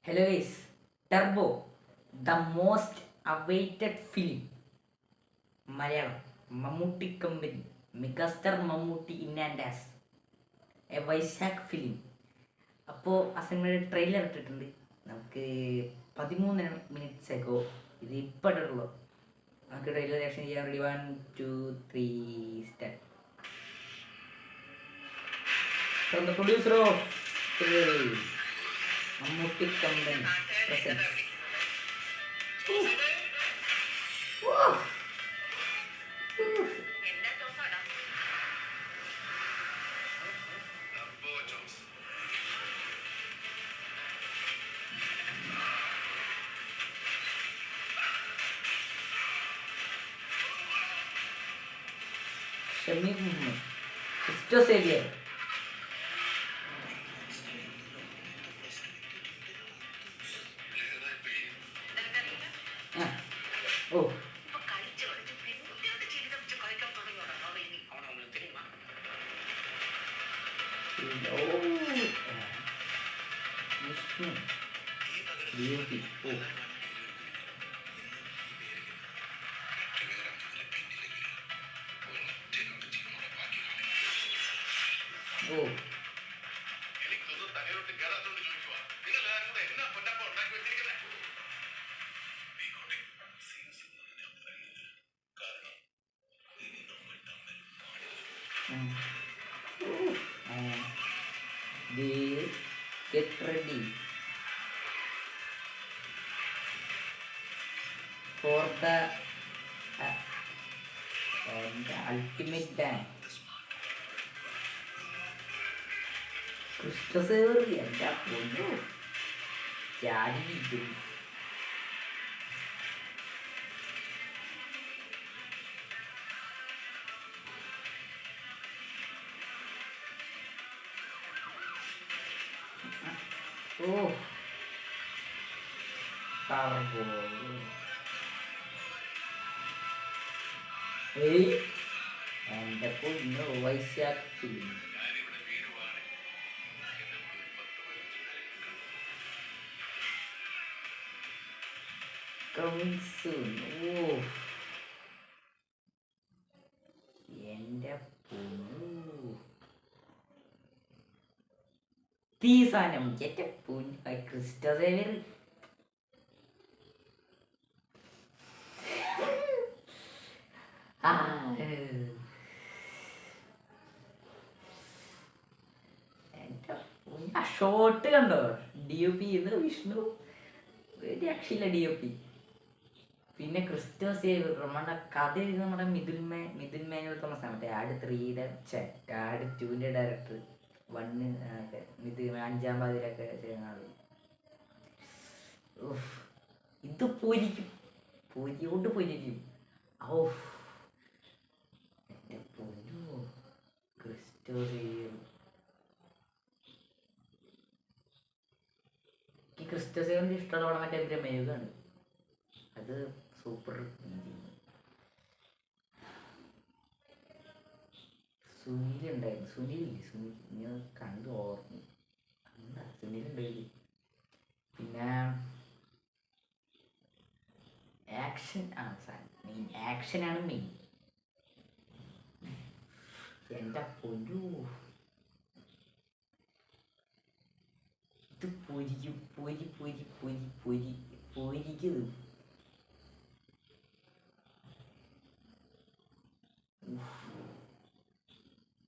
Hello guys, Turbo, the most awaited film. Malayalam Mammootty company megastar Mammootty in and as a Vysakh film. അപ്പോൾ ആ സിനിമയുടെ trailer ഇട്ടിട്ടുണ്ട്. നമുക്ക് 13 മിനിറ്റ്സ് ആക്കോ ഇത് ഇപ്പം ഇട്ടിട്ടുള്ളൂ. നമുക്ക് ട്രെയിലർ റിയാക്ഷൻ ചെയ്യാൻ ready. 1 2 3 start. From the producer of Mammootty company presents. Shameer Muhammad, Christo Xavier. ഓ വിഷ്ണു ബ്യൂട്ടി. ഓ ഓ get ready for the ultimate bang. Christo Xavier എൻ്റെ പൊന്നു ചാടിയിരിക്കും. ഓ ടർബോ. ഏയ് എൻ്റെ പൊന്നു വൈശാഖ് ഫിലിം. Coming soon. ഓ എൻ്റെ പൊന്നു തീസാനം എൻ്റെ പൊന്നു ക്രിസ്റ്റോ സേവിയർ. ആ ഷോട്ട് കണ്ടോ? DOP ഇത് വിഷ്ണു രക്ഷയില്ല DOP. പിന്നെ ക്രിസ്റ്റോ സേവിയർ നമ്മുടെ കഥ എഴുതി നമ്മുടെ മിഥുൻ മേനോൻ തോമസാണ്. മറ്റേ ആഡ് 3യുടെ ആഡ് 2ന്റെ ഡയറക്ടർ. 1 മിഥുൻ 5-ാം പാതിരൊക്കെ ചെയ്യുന്ന ആള്. ഇത് പൊരിയോട്ട് പൊരിക്കും. ഓ എൻ്റെ പൊന്നു ക്രിസ്റ്റോ സേവിയർ. ഈ ക്രിസ്റ്റോ സേവിയറിൻ്റെ ഇഷ്ടമുള്ള പടം മറ്റേ ബ്രഹ്മയുഗമാണ്. അത് സൂപ്പർ. സുനിലുണ്ടായിരുന്നു. സുനിൽ ഞാൻ കണ്ടു ഓർമ്മ. സുനിലുണ്ടായിരുന്നു. പിന്നെ ആക്ഷനാണ് മെയിൻ. എൻ്റെ പൊന്നു ഇത് പൊരിക്കും. പൊരിക്കത്